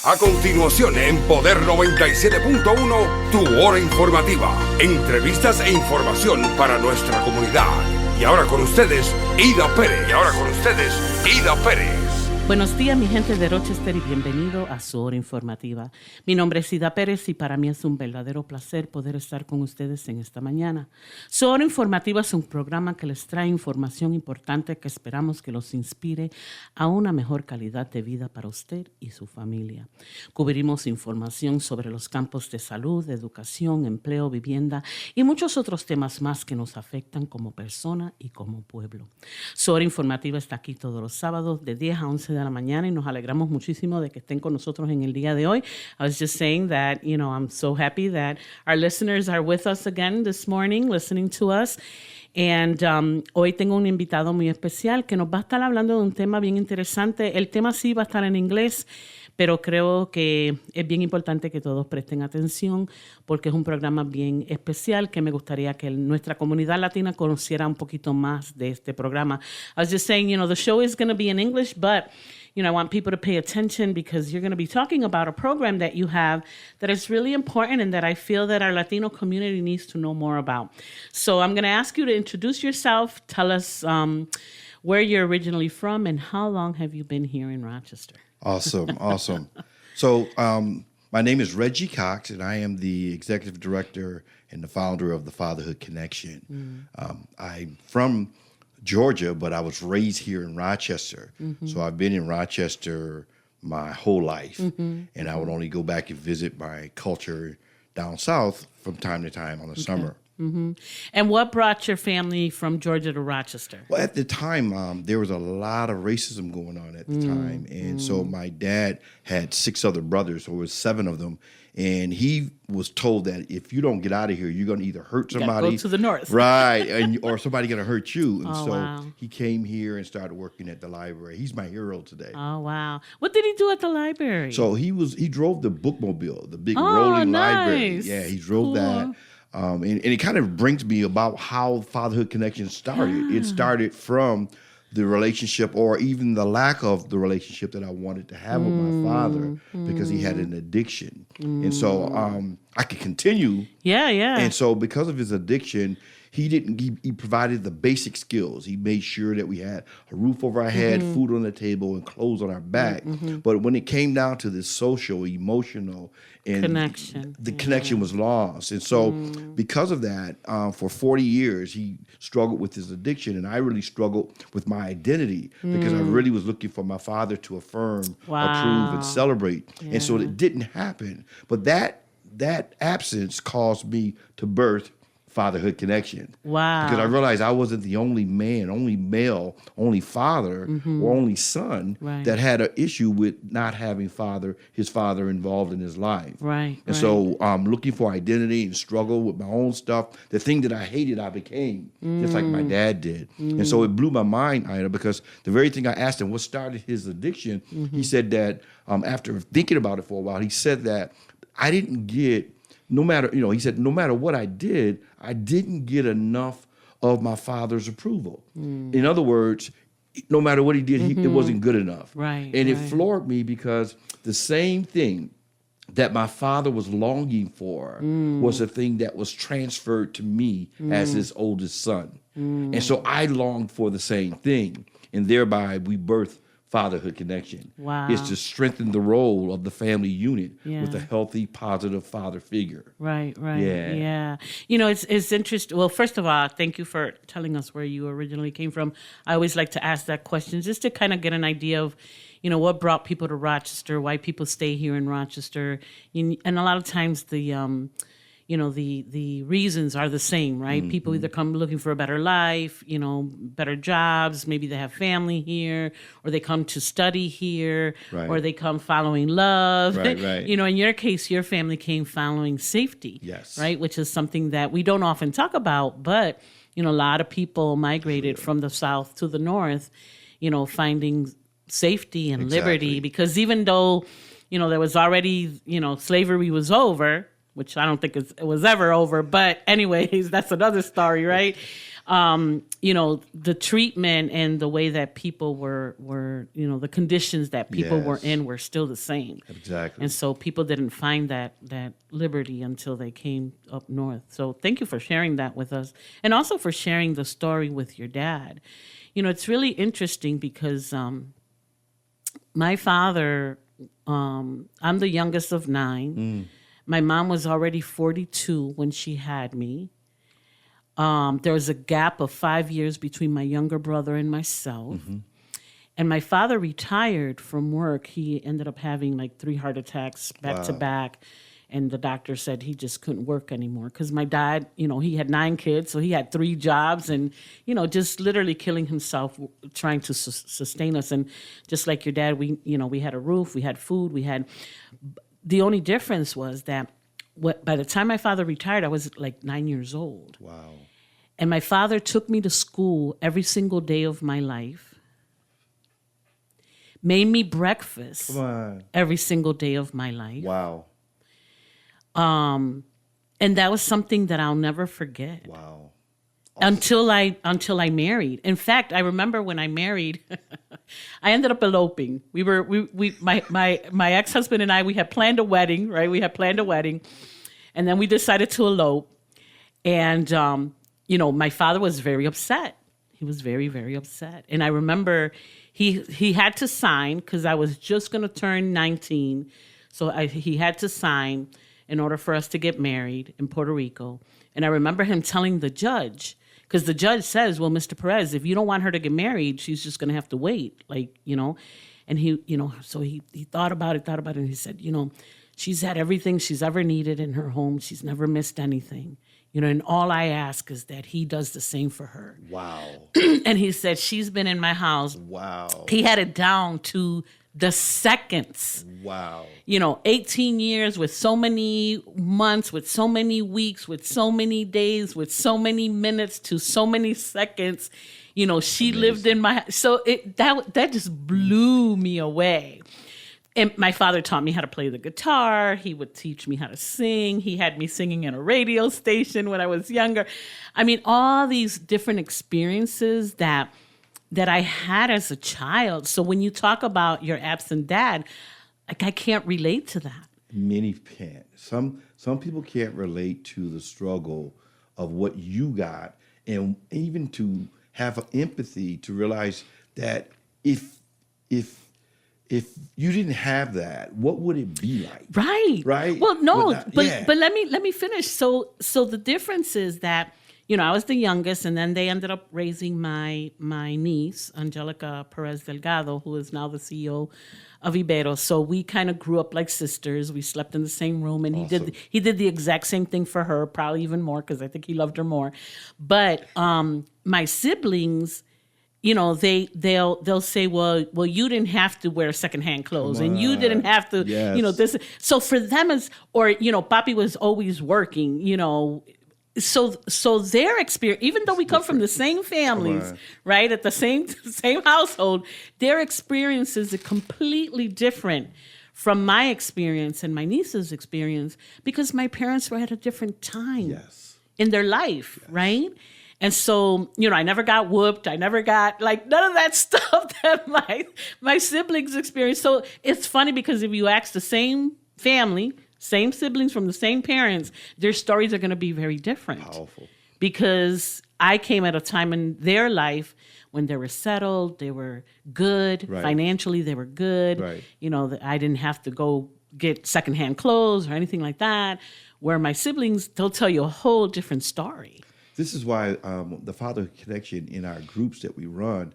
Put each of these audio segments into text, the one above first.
A continuación, en Poder 97.1, tu hora informativa. Entrevistas e información para nuestra comunidad. Y ahora con ustedes, Ida Pérez. Buenos días, mi gente de Rochester, y bienvenido a su hora informativa. Mi nombre es Ida Pérez y para mí es un verdadero placer poder estar con ustedes en esta mañana. Su hora informativa es un programa que les trae información importante que esperamos que los inspire a una mejor calidad de vida para usted y su familia. Cubrimos información sobre los campos de salud, educación, empleo, vivienda y muchos otros temas más que nos afectan como persona y como pueblo. Su hora informativa está aquí todos los sábados de 10 a 11 de la mañana y nos alegramos muchísimo de que estén con nosotros en el día de hoy. I was just saying that, I'm so happy that our listeners are with us again this morning, listening to us. And hoy tengo un invitado muy especial que nos va a estar hablando de un tema bien interesante. El tema sí va a estar en inglés, pero creo que es bien importante que todos presten atención porque es un programa bien especial que me gustaría que nuestra comunidad latina conociera un poquito más de este programa. I was just saying, the show is going to be in English, but I want people to pay attention because you're going to be talking about a program that you have that is really important and that I feel that our Latino community needs to know more about. So I'm going to ask you to introduce yourself, tell us where you're originally from, and how long have you been here in Rochester? Awesome. So my name is Reggie Cox, and I am the executive director and the founder of the Fatherhood Connection. I'm from Georgia, but I was raised here in Rochester. Mm-hmm. So I've been in Rochester my whole life, and I would only go back and visit my culture down south from time to time on the summer. Mm-hmm. And what brought your family from Georgia to Rochester? Well, at the time, there was a lot of racism going on at the time. And so my dad had 6 other brothers, so it was 7 of them. And he was told that if you don't get out of here, you're going to either hurt somebody. Go to the north. Right, or somebody going to hurt you. And wow. He came here and started working at the library. He's my hero today. Oh, wow. What did he do at the library? So he drove the bookmobile, the big rolling library. Yeah, he drove that. And it kind of brings me about how Fatherhood Connection started. It started from the relationship, or even the lack of the relationship that I wanted to have with my father because he had an addiction. And so I could continue. Yeah. And so because of his addiction, he provided the basic skills. He made sure that we had a roof over our head, food on the table, and clothes on our back. But when it came down to this social, emotional, and connection, the connection was lost. And so because of that, for 40 years, he struggled with his addiction, and I really struggled with my identity because I really was looking for my father to affirm, approve, and celebrate. Yeah. And so it didn't happen. But that absence caused me to birth Fatherhood Connection. Wow. Because I realized I wasn't the only man, only male, only father, or only son that had an issue with not having his father involved in his life. Right. And so looking for identity and struggle with my own stuff, the thing that I hated, I became, just like my dad did. And so it blew my mind, Ida, because the very thing I asked him, what started his addiction, he said that after thinking about it for a while, he said that I didn't get, no matter what I did, I didn't get enough of my father's approval. In other words, no matter what he did, it wasn't good enough. Right. And it floored me because the same thing that my father was longing for was a thing that was transferred to me as his oldest son. And so I longed for the same thing. And thereby we birthed Fatherhood Connection. Wow. Is to strengthen the role of the family unit with a healthy, positive father figure. Right. Yeah. It's interesting. Well, first of all, thank you for telling us where you originally came from. I always like to ask that question just to kind of get an idea of, what brought people to Rochester, why people stay here in Rochester. And a lot of times the reasons are the same, right? People either come looking for a better life, better jobs, maybe they have family here, or they come to study here, or they come following love. Right. In your case, your family came following safety, yes, right? Which is something that we don't often talk about, but, a lot of people migrated from the South to the North, finding safety and liberty, because even though, there was already, slavery was over, which I don't think it was ever over. But anyways, that's another story, right? the treatment and the way that people were, the conditions that people were in were still the same. Exactly. And so people didn't find that liberty until they came up north. So thank you for sharing that with us. And also for sharing the story with your dad. It's really interesting because my father, I'm the youngest of 9. My mom was already 42 when she had me. There was a gap of 5 years between my younger brother and myself. And my father retired from work. He ended up having like 3 heart attacks back to back. And the doctor said he just couldn't work anymore because my dad, he had 9 kids. So he had 3 jobs and, just literally killing himself trying to sustain us. And just like your dad, we had a roof, we had food, the only difference was that by the time my father retired, I was like 9 years old. Wow. And my father took me to school every single day of my life, made me breakfast every single day of my life. Wow. And that was something that I'll never forget. Wow. Awesome. Until I married. In fact, I remember when I married, I ended up eloping. My ex-husband and I, we had planned a wedding, right? We had planned a wedding, and then we decided to elope. And my father was very upset. He was very, very upset. And I remember he had to sign because I was just going to turn 19. So he had to sign in order for us to get married in Puerto Rico. And I remember him telling the judge, because the judge says, well, Mr. Perez, if you don't want her to get married, she's just going to have to wait. And he, so he thought about it, and he said, she's had everything she's ever needed in her home. She's never missed anything. And all I ask is that he does the same for her. Wow. And he said, she's been in my house. Wow. He had it down to the seconds. Wow. 18 years with so many months, with so many weeks, with so many days, with so many minutes to so many seconds. She Amazing. Lived in my, so that just blew me away. And my father taught me how to play the guitar. He would teach me how to sing. He had me singing in a radio station when I was younger. I mean, all these different experiences that I had as a child. So when you talk about your absent dad, like I can't relate to that. Many can't. Some people can't relate to the struggle of what you got, and even to have empathy to realize that if you didn't have that, what would it be like? Right. Right. Well, no, but let me finish. So the difference is that, I was the youngest, and then they ended up raising my niece, Angelica Perez Delgado, who is now the CEO of Ibero. So we kind of grew up like sisters. We slept in the same room, and Awesome. he did the exact same thing for her, probably even more because I think he loved her more. But my siblings, they'll say, well, you didn't have to wear secondhand clothes, and you didn't have to, Yes. this. So for them Papi was always working, So their experience, even though we come from the same families, right, at the same household, their experiences are completely different from my experience and my niece's experience because my parents were at a different time in their life, right? And so, I never got whooped. I never got none of that stuff that my siblings experienced. So it's funny because if you ask the same family, same siblings from the same parents, their stories are going to be very different. Powerful. Because I came at a time in their life when they were settled, they were good, financially they were good. Right. I didn't have to go get secondhand clothes or anything like that. Where my siblings, they'll tell you a whole different story. This is why the Father Connection in our groups that we run,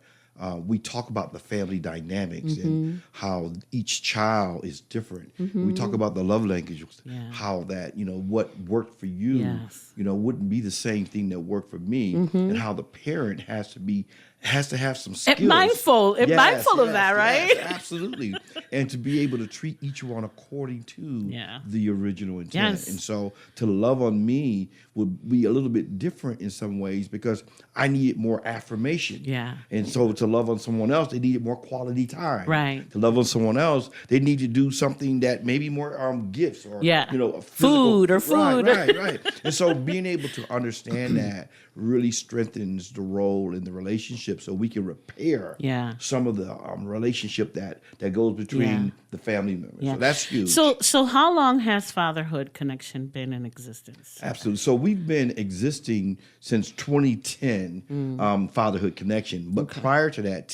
we talk about the family dynamics and how each child is different. We talk about the love languages, how that, what worked for you, wouldn't be the same thing that worked for me, and how the parent has to be has to have some skills. Mindful of that, right? Yes, absolutely. And to be able to treat each one according to the original intent. Yes. And so to love on me would be a little bit different in some ways because I needed more affirmation. Yeah. And so to love on someone else, they needed more quality time. Right. To love on someone else, they need to do something that maybe more gifts or a physical, food. Right. And so being able to understand that really strengthens the role in the relationship so we can repair some of the relationship that goes between the family members. So that's huge. So how long has Fatherhood Connection been in existence? Absolutely. So we've been existing since 2010, Fatherhood Connection. But prior to that,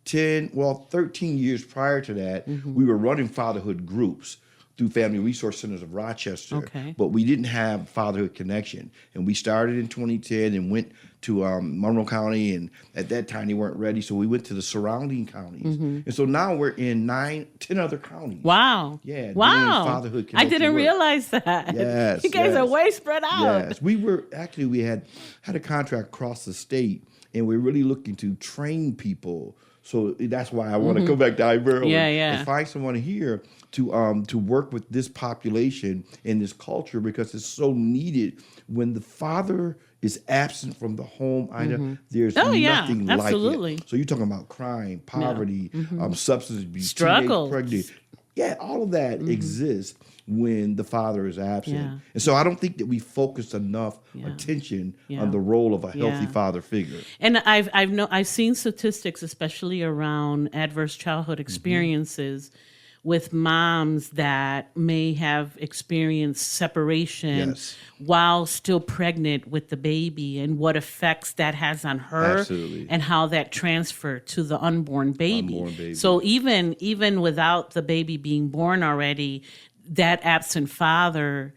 13 years prior to that, we were running fatherhood groups through Family Resource Centers of Rochester. Okay. But we didn't have Fatherhood Connection. And we started in 2010 and went to Monroe County, and at that time they weren't ready, so we went to the surrounding counties. And so now we're in 10 other counties. Wow. Yeah. Wow. Fatherhood Connection I didn't work. realize that. Yes. You guys are way spread out. Yes. We had a contract across the state, and we're really looking to train people. So that's why I want to go back to Iberia and find someone here to work with this population and this culture because it's so needed. When the father is absent from the home, there's nothing like it. So you're talking about crime, poverty, substance abuse, struggles, pregnancy. Yeah, all of that exists when the father is absent. And so I don't think that we focus enough attention on the role of a healthy father figure. And I've seen statistics, especially around adverse childhood experiences with moms that may have experienced separation while still pregnant with the baby and what effects that has on her and how that transferred to the unborn baby. So even without the baby being born already, that absent father,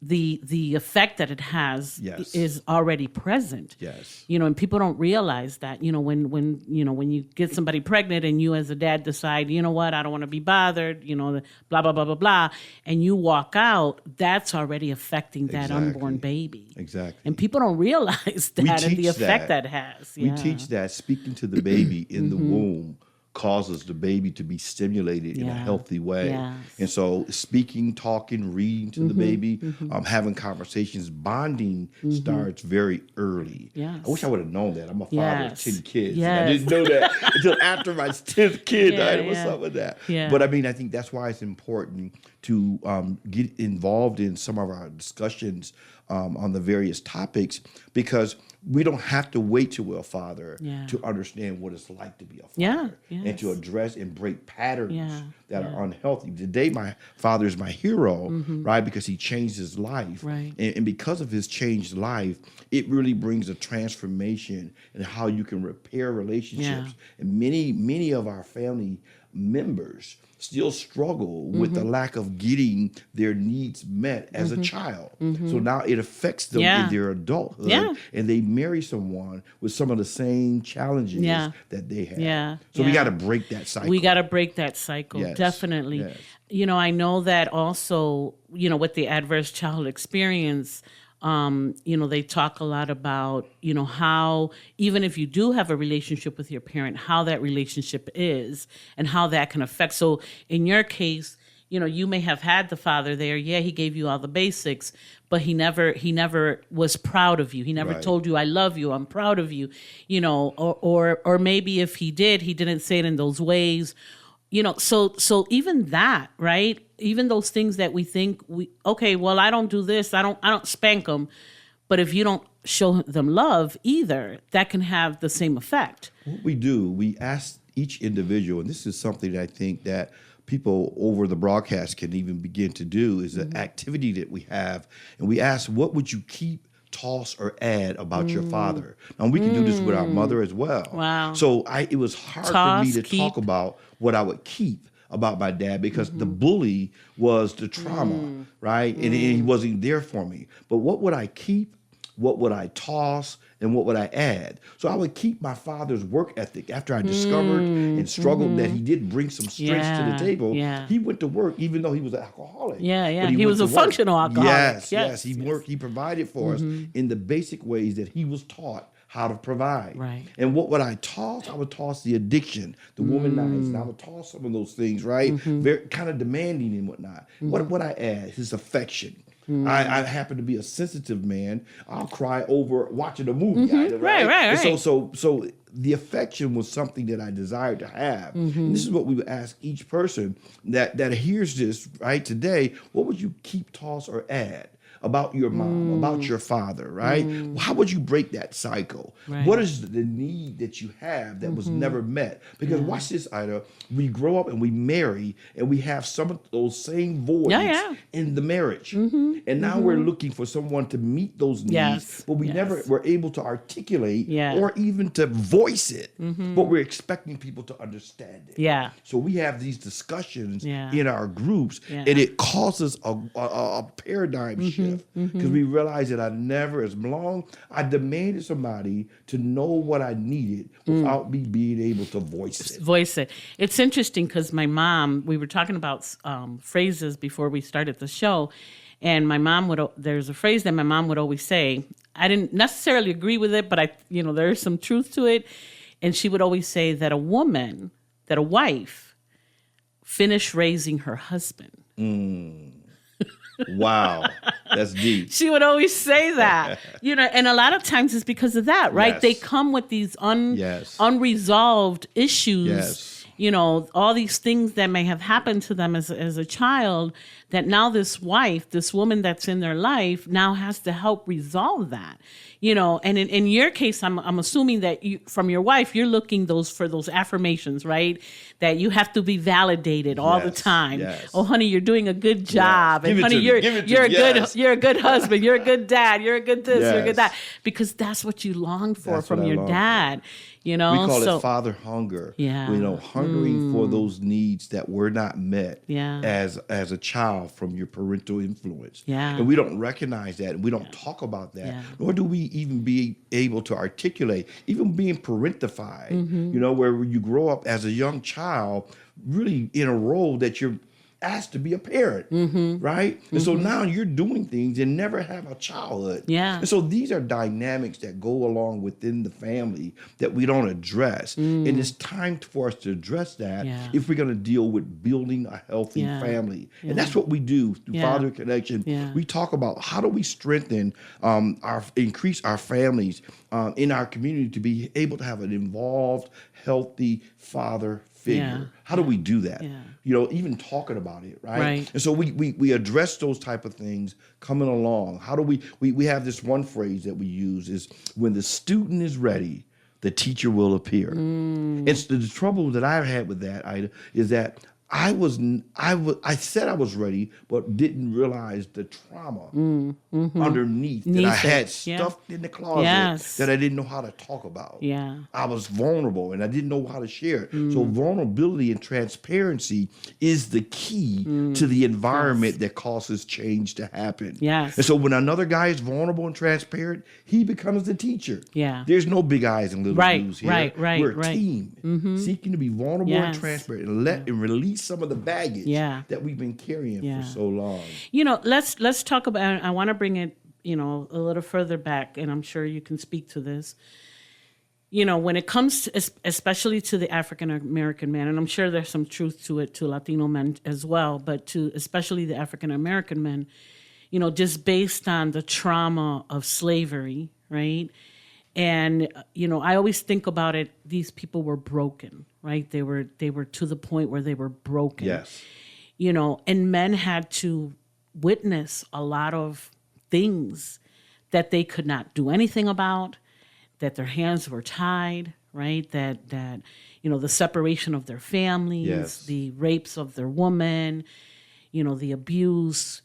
the effect that it has is already present. Yes. And people don't realize that, when you get somebody pregnant and you as a dad decide, you know what, I don't want to be bothered, blah, blah, blah, blah, blah, and you walk out, that's already affecting that unborn baby. Exactly. And people don't realize that and the effect that has. We teach that speaking to the baby in the womb causes the baby to be stimulated in a healthy way. And so speaking, talking, reading to the baby, having conversations, bonding starts very early. I wish I would have known that. I'm a father of 10 kids. And I didn't know that until after my 10th kid died. What's up with that? But I think that's why it's important to get involved in some of our discussions on the various topics, because we don't have to wait till we're a father to understand what it's like to be a father and to address and break patterns that are unhealthy. Today, my father is my hero, right? Because he changed his life. Right. And because of his changed life, it really brings a transformation in how you can repair relationships. And many of our family members still struggle with the lack of getting their needs met as a child. So now it affects them in their adulthood, and they marry someone with some of the same challenges that they have. So we got to break that cycle. We got to break that cycle, definitely. Yes. I know that also, with the adverse childhood experience, they talk a lot about, how even if you do have a relationship with your parent, how that relationship is and how that can affect. So in your case, you may have had the father there. Yeah, he gave you all the basics, but he never was proud of you. He never told you, I love you, I'm proud of you, or maybe if he did, he didn't say it in those ways. So even that, right? Even those things that we think I don't do this, I don't spank them, but if you don't show them love either, that can have the same effect. What we do, we ask each individual, and this is something that I think that people over the broadcast can even begin to do, is an activity that we have, and we ask, what would you keep, toss, or add about your father? Now, we can do this with our mother as well. Wow. So it was hard for me to talk about what I would keep about my dad, because the bully was the trauma, right? And he wasn't there for me. But what would I keep? What would I toss? And what would I add? So I would keep my father's work ethic. After I discovered and struggled that he did bring some strengths to the table, he went to work even though he was an alcoholic. But he was a functional alcoholic. Yes. He worked. He provided for us in the basic ways that he was taught how to provide. Right. And what would I toss? I would toss the addiction, the womanizer. I would toss some of those things, right? Very kind of demanding and whatnot. What would I add? His affection. I happen to be a sensitive man. I'll cry over watching a movie. Right. And so the affection was something that I desired to have. And this is what we would ask each person that hears this right today. What would you keep, toss, or add about your mom, about your father, right? How would you break that cycle? Right. What is the need that you have that was never met? Because watch this, Ida. We grow up and we marry and we have some of those same voids in the marriage. And now we're looking for someone to meet those needs, but we never were able to articulate or even to voice it, but we're expecting people to understand it. Yeah. So we have these discussions in our groups and it causes a paradigm shift. Because we realize that as long I demanded somebody to know what I needed without me being able to voice it. It's interesting because my mom, we were talking about phrases before we started the show, and my mom there's a phrase that my mom would always say. I didn't necessarily agree with it, but there is some truth to it. And she would always say that a wife, finished raising her husband. Wow, that's deep. She would always say that, and a lot of times it's because of that, right? Yes. They come with these unresolved issues, all these things that may have happened to them as a child, that now this woman that's in their life now has to help resolve that, and in your case, I'm assuming that from your wife, you're looking for those affirmations, right? That you have to be validated all the time. Yes. Oh, honey, you're doing a good job. Yes. And honey, you're a good husband. You're a good dad. You're a good this. You're a good that. Because that's what you long for from your dad. We call it father hunger. Yeah. Hungering for those needs that were not met Yeah. as a child from your parental influence. Yeah. And we don't recognize that, and we don't talk about that, nor do we even be able to articulate, even being parentified, where you grow up as a young child, really in a role that you're asked to be a parent, right? And so now you're doing things and never have a childhood. Yeah. And so these are dynamics that go along within the family that we don't address. And it's time for us to address that if we're going to deal with building a healthy family. And that's what we do through Father Connection. Yeah. We talk about how do we strengthen, increase our families in our community to be able to have an involved, healthy father figure. Yeah. How do we do that? Yeah. Even talking about it, right? And so we address those type of things coming along. How do we have this one phrase that we use is when the student is ready, the teacher will appear. It's the trouble that I've had with that, Ida, is that I said I was ready, but didn't realize the trauma underneath that I had stuffed in the closet that I didn't know how to talk about. Yeah. I was vulnerable and I didn't know how to share it. So vulnerability and transparency is the key to the environment that causes change to happen. Yes. And so when another guy is vulnerable and transparent, he becomes the teacher. Yeah. There's no big eyes and little U's here. Right. We're a team seeking to be vulnerable and transparent and release some of the baggage that we've been carrying for so long. Let's talk about, I want to bring it, a little further back, and I'm sure you can speak to this. When it comes to, especially to the African American man, and I'm sure there's some truth to it to Latino men as well, but to especially the African American men, just based on the trauma of slavery, right? And, I always think about it, these people were broken, right? They were to the point where they were broken. Yes. And men had to witness a lot of things that they could not do anything about, that their hands were tied, right? That the separation of their families, the rapes of their women, the abuse,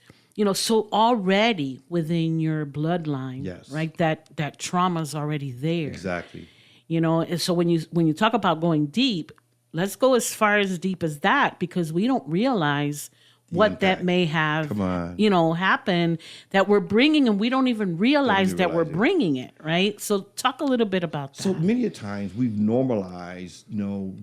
so already within your bloodline, right? That trauma's already there. Exactly. And so when you talk about going deep, let's go as far as deep as that, because we don't realize what that may have, happen, that we're bringing, and we don't even realize that we're bringing it, right? So talk a little bit about that. So many times we've normalized,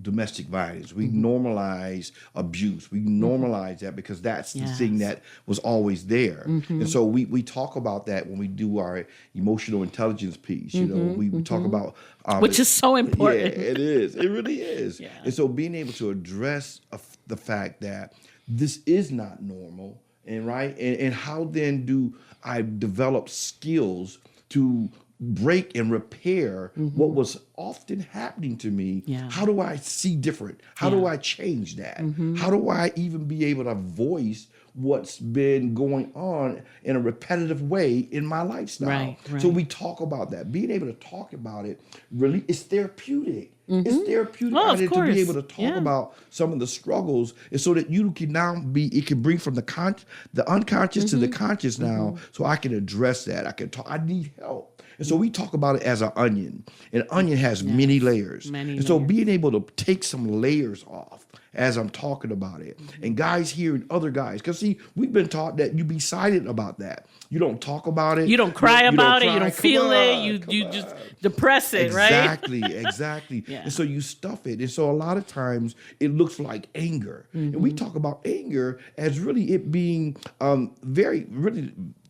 domestic violence. We normalize abuse. We normalize that because that's the thing that was always there. And so we talk about that when we do our emotional intelligence piece. We talk about which is so important. Yeah, it is. It really is. Yeah. And so being able to address the fact that this is not normal, and how then do I develop skills to break and repair what was often happening to me? Yeah. How do I see different? How do I change that? How do I even be able to voice what's been going on in a repetitive way in my lifestyle? Right. So we talk about that. Being able to talk about it really is therapeutic. It's therapeutic to be able to talk about some of the struggles, and so that you can now it can bring from the unconscious to the conscious now, so I can address that. I need help. And so we talk about it as an onion. An onion has many layers. So being able to take some layers off as I'm talking about it. And guys hearing other guys. Because, see, we've been taught that you be silent about that. You don't talk about it. You don't cry about it. You don't feel it. You just depress it, exactly, right? Exactly. Yeah. And so you stuff it. And so a lot of times it looks like anger. And we talk about anger as really it being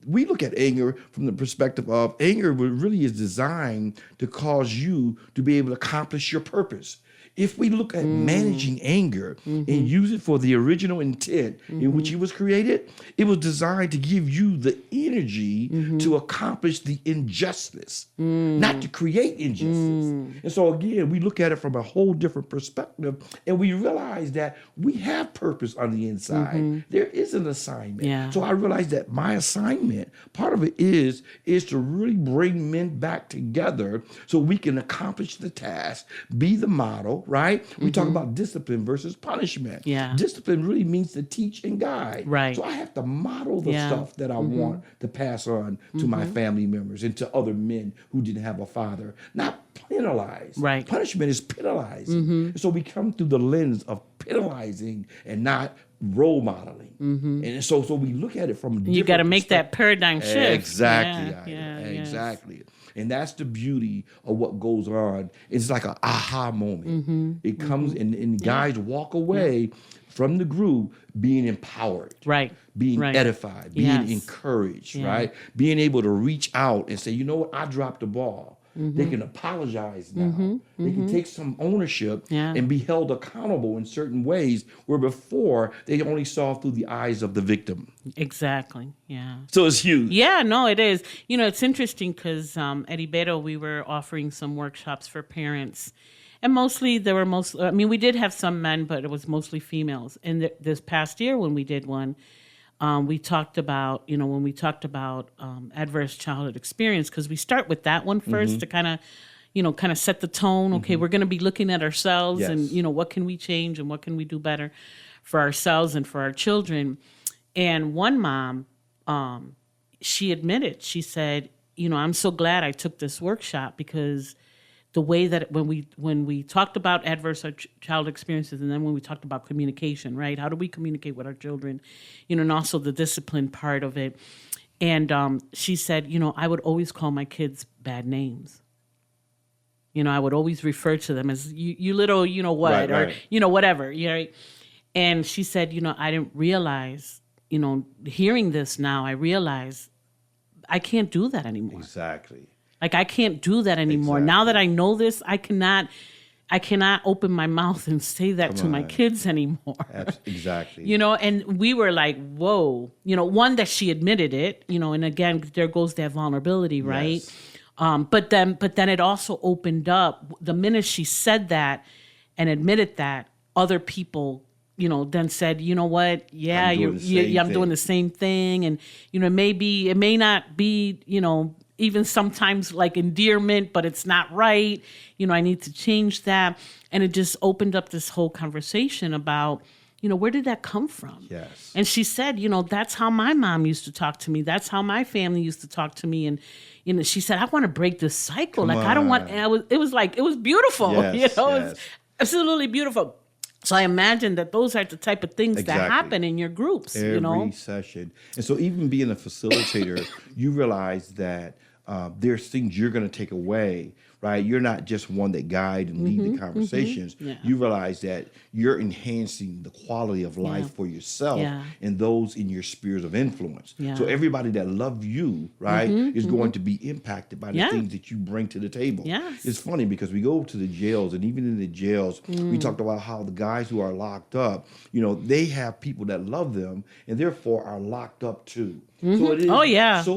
we look at anger from the perspective of anger really is designed to cause you to be able to accomplish your purpose. If we look at managing anger and use it for the original intent in which it was created, it was designed to give you the energy to accomplish the injustice, not to create injustice. And so again, we look at it from a whole different perspective, and we realize that we have purpose on the inside. There is an assignment. Yeah. So I realized that my assignment, part of it is to really bring men back together so we can accomplish the task, be the model, right? We talk about discipline versus punishment. Yeah. Discipline really means to teach and guide. Right. So I have to model the stuff that I want to pass on to my family members and to other men who didn't have a father, not penalize. Right. Punishment is penalizing. So we come through the lens of penalizing and not role modeling. And so we look at it from a different You got to make that perspective. paradigm shift. Exactly. Exactly. Yes. And that's the beauty of what goes on. It's like an aha moment. It comes and guys walk away from the group being empowered. Right. Being edified, being encouraged, right? Being able to reach out and say, you know what, I dropped the ball. They can apologize now. They can take some ownership and be held accountable in certain ways where before they only saw through the eyes of the victim. Exactly. Yeah. So it's huge. Yeah, no, it is. It's interesting because at Ibeto, we were offering some workshops for parents. And mostly we did have some men, but it was mostly females. And this past year when we did one, we talked about, adverse childhood experience, because we start with that one first to kind of set the tone. Okay, we're going to be looking at ourselves and, what can we change and what can we do better for ourselves and for our children. And one mom, she admitted, she said, I'm so glad I took this workshop, because the way that when we talked about adverse child experiences, and then when we talked about communication, right? How do we communicate with our children? And also the discipline part of it. And she said, I would always call my kids bad names. I would always refer to them as you little, what, right. or whatever. Right? And she said, I didn't realize, hearing this now, I realize I can't do that anymore. Exactly. Like, I can't do that anymore. Exactly. Now that I know this, I cannot open my mouth and say that to my kids anymore. Exactly. And we were like, whoa. One, that she admitted it, and again, there goes that vulnerability, right? Yes. But then it also opened up, the minute she said that and admitted that, other people, then said, you know what? Yeah, I'm doing the same thing. And, it may not be, even sometimes like endearment, but it's not right. I need to change that. And it just opened up this whole conversation about, where did that come from? Yes. And she said, that's how my mom used to talk to me. That's how my family used to talk to me. And, she said, I want to break this cycle. I don't want, and it was beautiful. Yes, It was absolutely beautiful. So I imagine that those are the type of things that happen in your groups, Every session. And so even being a facilitator, you realize that there's things you're going to take away, right? You're not just one that guide and lead the conversations. Yeah. You realize that you're enhancing the quality of life for yourself and those in your spheres of influence. Yeah. So everybody that loves you, right, is going to be impacted by the things that you bring to the table. Yes. It's funny because we go to the jails, and even in the jails, we talked about how the guys who are locked up, they have people that love them and therefore are locked up too. So it is, so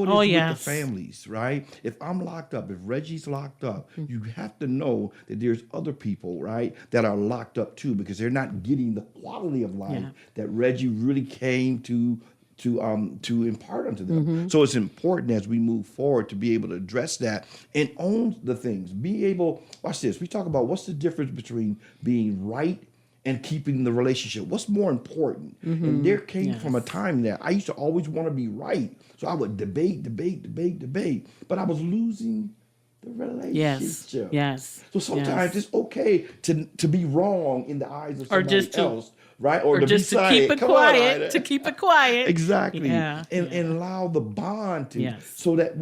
it is with the families, right? If I'm locked up, if Reggie's locked up, you have to know that there's other people, right, that are locked up too, because they're not getting the quality of life that Reggie really came to impart unto them. So it's important as we move forward to be able to address that and own the things. Be able, watch this, we talk about what's the difference between being right and keeping the relationship. What's more important? And there came from a time that I used to always want to be right. So I would debate, but I was losing the relationship. Yes. So sometimes it's okay to be wrong in the eyes of somebody else. Right? Or to just be to keep it quiet. On, to keep it quiet. Exactly. Yeah. And allow the bond to, so that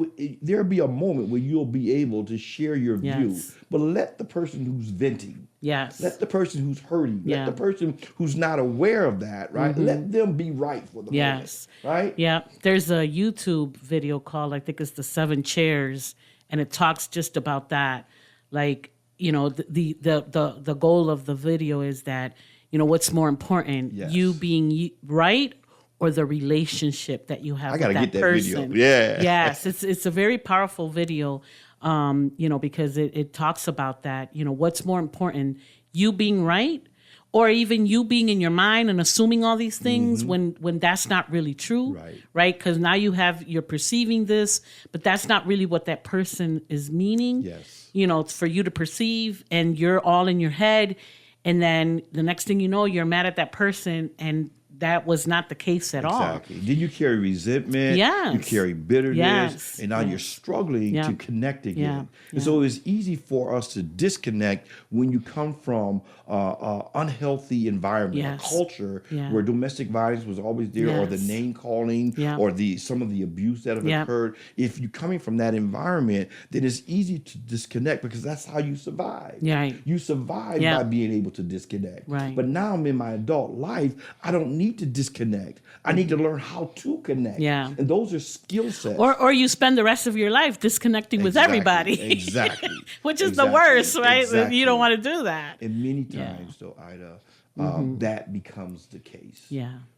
there'll be a moment where you'll be able to share your view. But let the person who's venting, let the person who's hurting, let the person who's not aware of that, right? Let them be right for the moment, right? Yeah. There's a YouTube video called, I think it's The 7 Chairs, and it talks just about that. Like, the goal of the video is that, what's more important, you being right or the relationship that you have with that person. I gotta get that video. Yeah. Yes, it's a very powerful video, because it talks about that. What's more important, you being right or even you being in your mind and assuming all these things when that's not really true, right? Because now you're perceiving this, but that's not really what that person is meaning. Yes. It's for you to perceive, and you're all in your head. And then the next thing you know, you're mad at that person, and that was not the case at all. Exactly. Then you carry resentment. You carry bitterness. And now you're struggling to connect again. And so it's easy for us to disconnect when you come from an unhealthy environment, a culture where domestic violence was always there, or the name calling, or some of the abuse that have occurred. If you're coming from that environment, then it's easy to disconnect because that's how you survive. You survive by being able to disconnect. But now I'm in my adult life, I don't need to disconnect. I need to learn how to connect. And those are skill sets. Or you spend the rest of your life disconnecting with everybody. Exactly. Which is the worst, right? You don't want to do that. And many times, though, Ida, that becomes the case.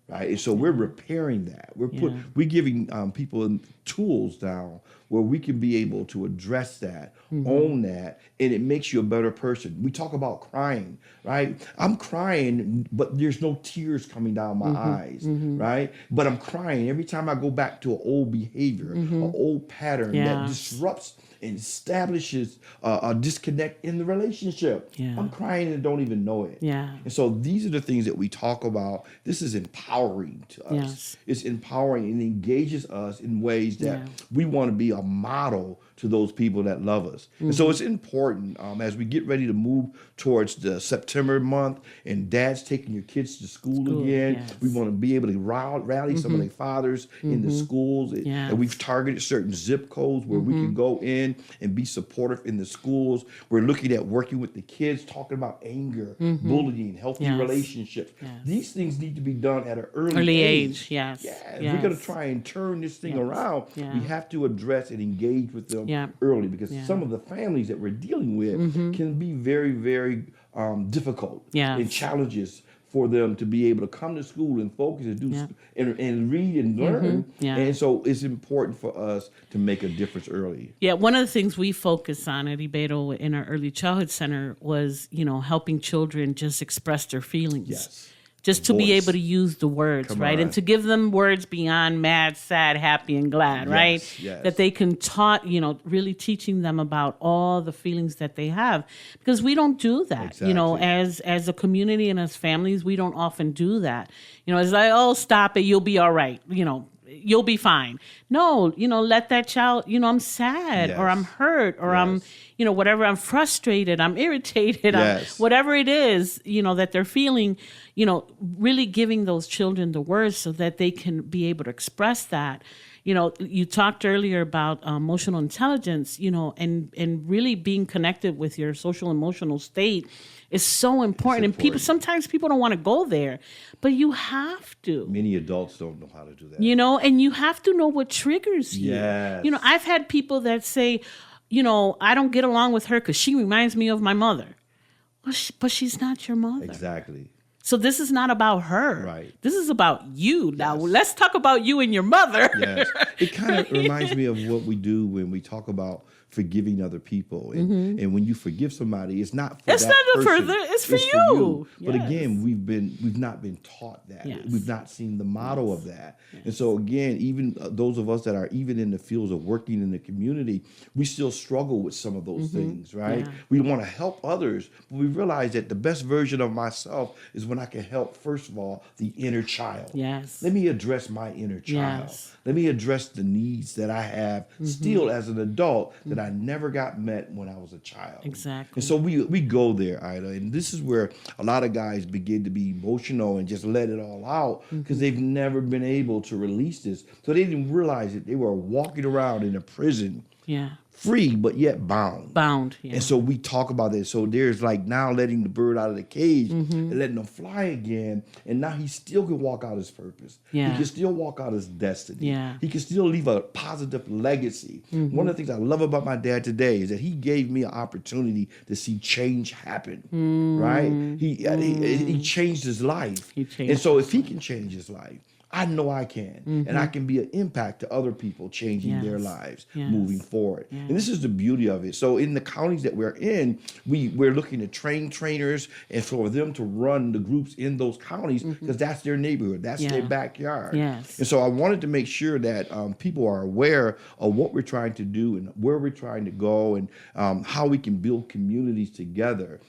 Right. And so we're repairing that. We're giving people tools now where we can be able to address that, own that, and it makes you a better person. We talk about crying, right? I'm crying, but there's no tears coming down my eyes, right? But I'm crying every time I go back to an old behavior, an old pattern that disrupts and establishes a disconnect in the relationship. I'm crying and don't even know it. And so these are the things that we talk about. This is empowering to us. It's empowering and engages us in ways that we want to be a model to those people that love us. And so it's important as we get ready to move towards the September month and dad's taking your kids to school again. We want to be able to rally some of their fathers in the schools. And we've targeted certain zip codes where we can go in and be supportive in the schools. We're looking at working with the kids, talking about anger, bullying, healthy relationships. These things need to be done at an early age. If we're going to try and turn this thing around, we have to address and engage with them early, because some of the families that we're dealing with can be very, very difficult and challenges for them to be able to come to school and focus and do and read and learn. And so it's important for us to make a difference early. One of the things we focus on at Ibeto in our early childhood center was, helping children just express their feelings. Just to be able to use the words, right? And to give them words beyond mad, sad, happy, and glad, right? That they can really teaching them about all the feelings that they have. Because we don't do that, as a community and as families, we don't often do that. It's like, oh, stop it, you'll be all right. you'll be fine. No, let that child, I'm sad or I'm hurt or I'm, whatever, I'm frustrated, I'm irritated, whatever it is, that they're feeling, really giving those children the words so that they can be able to express that. You talked earlier about emotional intelligence, and really being connected with your social emotional state is so important. And sometimes people don't want to go there, but you have to. Many adults don't know how to do that. And you have to know what triggers you. Yes. I've had people that say, I don't get along with her because she reminds me of my mother. Well, but she's not your mother. Exactly. So this is not about her. Right. This is about you. Now, let's talk about you and your mother. Yes. It kind of reminds me of what we do when we talk about forgiving other people. And when you forgive somebody, it's not for that person. It's for you. But again, we've not been taught that. Yes. We've not seen the model of that. And so again, even those of us that are even in the fields of working in the community, we still struggle with some of those things, right? Yeah. We want to help others, but we realize that the best version of myself is when I can help, first of all, the inner child. Yes. Let me address my inner child. Yes. Let me address the needs that I have still as an adult that I never got met when I was a child. Exactly. And so we go there, Ida, and this is where a lot of guys begin to be emotional and just let it all out because they've never been able to release this. So they didn't realize that they were walking around in a prison. Yeah. Free, but yet bound. Bound, yeah. And so we talk about this. So there's like now letting the bird out of the cage and letting him fly again. And now he still can walk out his purpose. Yeah. He can still walk out his destiny. Yeah. He can still leave a positive legacy. One of the things I love about my dad today is that he gave me an opportunity to see change happen. Right? He changed his life. And so if he can change his life, I know I can. And I can be an impact to other people changing their lives moving forward. And this is the beauty of it. So in the counties that we're in, we're looking to train trainers and for them to run the groups in those counties because that's their neighborhood. That's their backyard. Yes. And so I wanted to make sure that people are aware of what we're trying to do and where we're trying to go and how we can build communities together.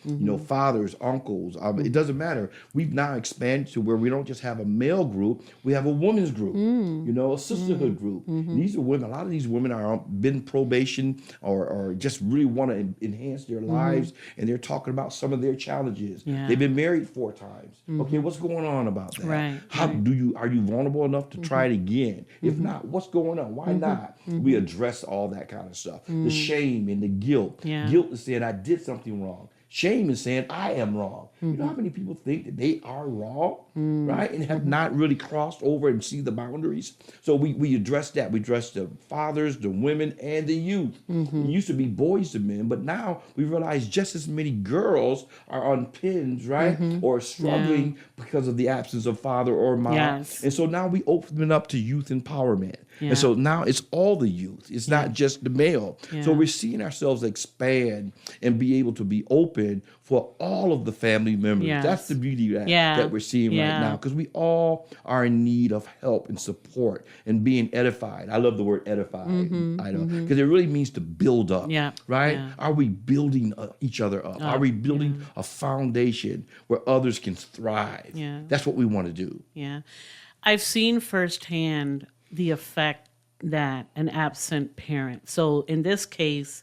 Fathers, uncles, it doesn't matter. We've now expanded to where we don't just have a male group. We have a women's group, a sisterhood group. And these are women. A lot of these women are been probation or just really want to enhance their lives, and they're talking about some of their challenges. Yeah. They've been married 4 times. Okay, what's going on about that? Right. Are you vulnerable enough to try it again? If not, what's going on? Why not? We address all that kind of stuff. The shame and the guilt. Yeah. Guilt is saying I did something wrong. Shame is saying I am wrong. You know how many people think that they are wrong, right? And have not really crossed over and see the boundaries. So we address that. We address the fathers, the women, and the youth. It used to be boys to men, but now we realize just as many girls are on pins, right? Or struggling because of the absence of father or mom. Yes. And so now we open it up to youth empowerment. Yeah. And so now it's all the youth. It's not just the male. Yeah. So we're seeing ourselves expand and be able to be open for all of the family members. Yes. That's the beauty that we're seeing right now because we all are in need of help and support and being edified. I love the word edified, I know, because it really means to build up, right? Yeah. Are we building each other up? Are we building a foundation where others can thrive? Yeah. That's what we want to do. Yeah. I've seen firsthand the effect that an absent parent, so in this case,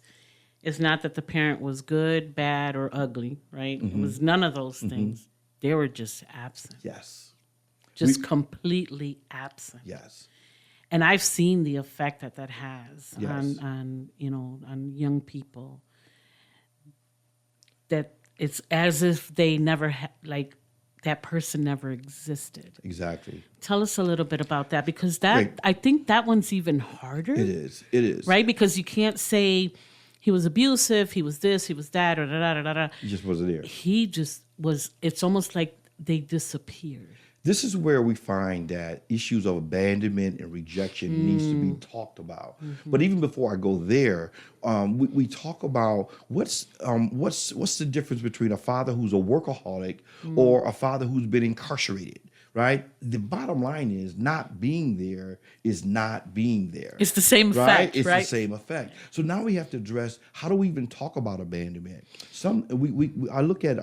it's not that the parent was good, bad, or ugly, right? It was none of those things. They were just absent. Yes. Just completely absent. Yes. And I've seen the effect that has Yes. on young people. That it's as if they never that person never existed. Exactly. Tell us a little bit about that because Great. I think that one's even harder. It is. Right? Because you can't say he was abusive, he was this, he was that, or da-da-da-da-da. He just wasn't there. He just was, it's almost like they disappeared. This is where we find that issues of abandonment and rejection needs to be talked about. But even before I go there, we talk about what's the difference between a father who's a workaholic or a father who's been incarcerated. right? The bottom line is not being there is not being there. It's the same effect, It's right? the same effect. So now we have to address, how do we even talk about abandonment? I look at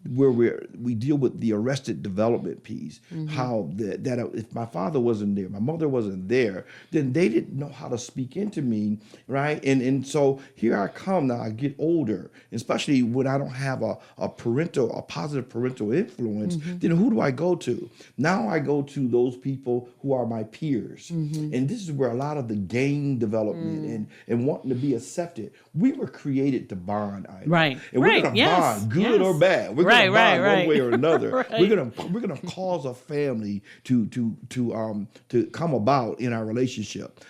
where we deal with the arrested development piece, how that if my father wasn't there, my mother wasn't there, then they didn't know how to speak into me, right? And so here I come now, I get older, especially when I don't have a positive parental influence, then who do I go to? Now I go to those people who are my peers. And this is where a lot of the game development and wanting to be accepted, we were created to bond. Ida. Right. And we're going to bond, good or bad. We're going to bond one way or another. We're going to cause a family to come about in our relationship.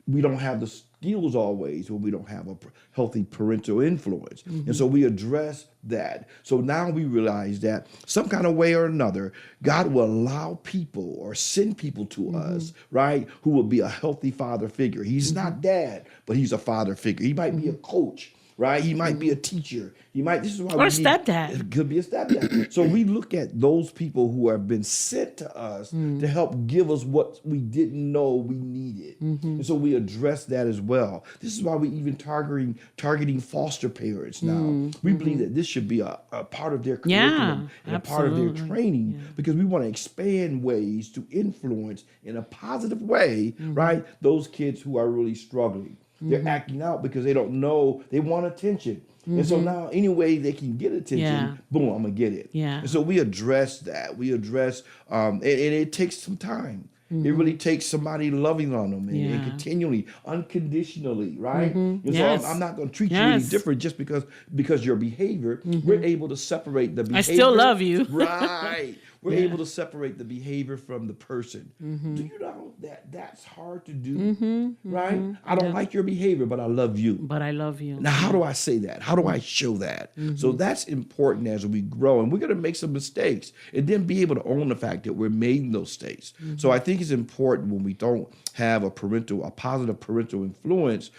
We don't have the skills always when we don't have a healthy parental influence. And so we address that. So now we realize that some kind of way or another, God will allow people or send people to us, right, who will be a healthy father figure. He's not dad, but he's a father figure. He might be a coach, right? He might be a teacher. This is why or a stepdad. It could be a stepdad. So we look at those people who have been sent to us to help give us what we didn't know we needed. And so we address that as well. This is why we even targeting foster parents now. We believe that this should be a part of their curriculum and a part of their training because we want to expand ways to influence in a positive way, right, those kids who are really struggling. They're acting out because they don't know, they want attention. And so now any way they can get attention, boom, I'm going to get it. And so we address that. We address, and it takes some time. It really takes somebody loving on them and continually, unconditionally, right? And so I'm not going to treat you any different just because your behavior, we're able to separate the behavior. I still love you. Right. We're able to separate the behavior from the person. Do you know that that's hard to do, right? I don't like your behavior, but I love you. But I love you. Now, how do I say that? How do I show that? So that's important as we grow. And we're going to make some mistakes and then be able to own the fact that we're making those mistakes. So I think it's important when we don't have a positive parental influence,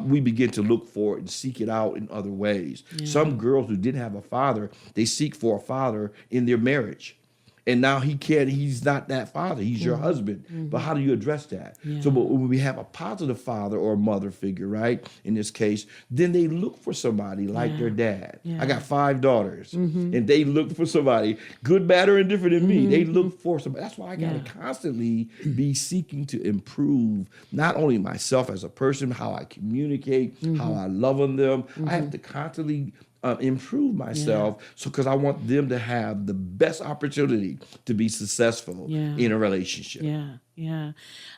we begin to look for it and seek it out in other ways. Some girls who didn't have a father, they seek for a father in their marriage. And now he's not that father, he's your husband. But how do you address that? So but when we have a positive father or mother figure, right, in this case, then they look for somebody like their dad. I got 5 daughters, and they look for somebody, good, bad, or indifferent in me. They look for somebody. That's why I got to constantly be seeking to improve not only myself as a person, how I communicate, how I love on them. I have to constantly improve myself because I want them to have the best opportunity to be successful in a relationship.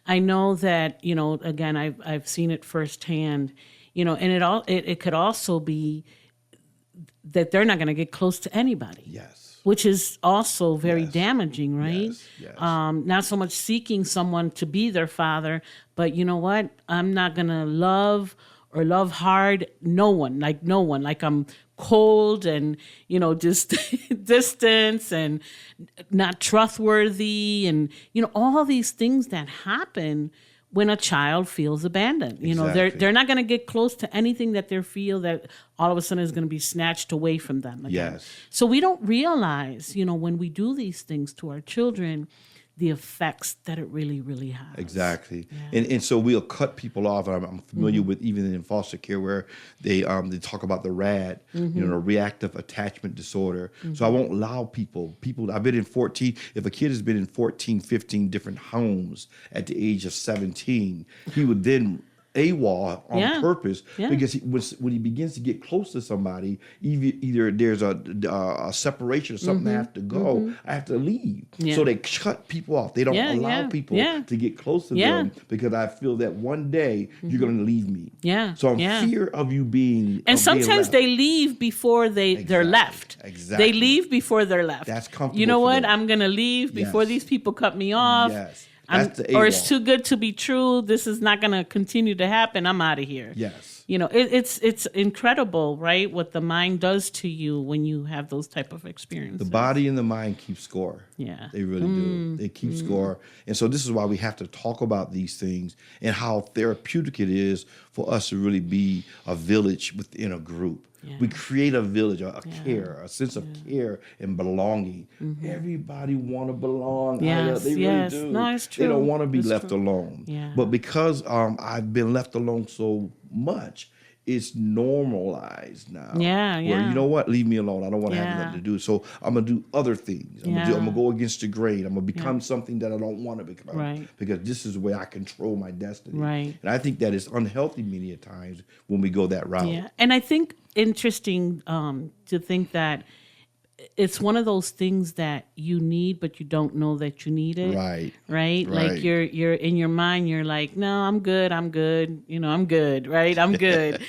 I know that, again, I've seen it firsthand, and it could also be that they're not going to get close to anybody. Which is also very damaging, right? Not so much seeking someone to be their father, but you know what? I'm not going to love hard no one. Like I'm cold and, just distance and not trustworthy and, all these things that happen when a child feels abandoned. They're not going to get close to anything that they feel that all of a sudden is going to be snatched away from them again. So we don't realize, when we do these things to our children, the effects that it really, really has. Exactly. And so we'll cut people off. I'm familiar with even in foster care where they talk about the RAD, the reactive attachment disorder. So I won't allow people, I've been in 14, if a kid has been in 14, 15 different homes at the age of 17, he would then AWOL on purpose because when he begins to get close to somebody, either there's a separation or something I have to go, I have to leave. So they cut people off. They don't allow people to get close to them because I feel that one day you're going to leave me. So I'm fear of you being And sometimes they leave before they're left. They leave before they're left. That's comfortable. You know what? I'm going to leave before these people cut me off. Or it's too good to be true. This is not going to continue to happen. I'm out of here. It's incredible, right? What the mind does to you when you have those type of experiences. The body and the mind keep score. They really do. They keep score. And so this is why we have to talk about these things and how therapeutic it is for us to really be a village within a group. We create a village, a care, a sense of care and belonging. Everybody want to belong. Yes, They really do. No, it's true. They don't want to be It's left true. alone. Yeah. But because I've been left alone so much, it's normalized now. Yeah, Where, yeah. you know what? Leave me alone. I don't want to have Yeah. nothing to do. So I'm going to do other things. I'm going to go against the grain. I'm going to become something that I don't want to become. Right. Because this is where I control my destiny. Right. And I think that is unhealthy many a times when we go that route. Yeah, and I think interesting to think that it's one of those things that you need, but you don't know that you need it. Right. Right. Right. Like you're in your mind, you're like, no, I'm good. You know, I'm good. Right. I'm good.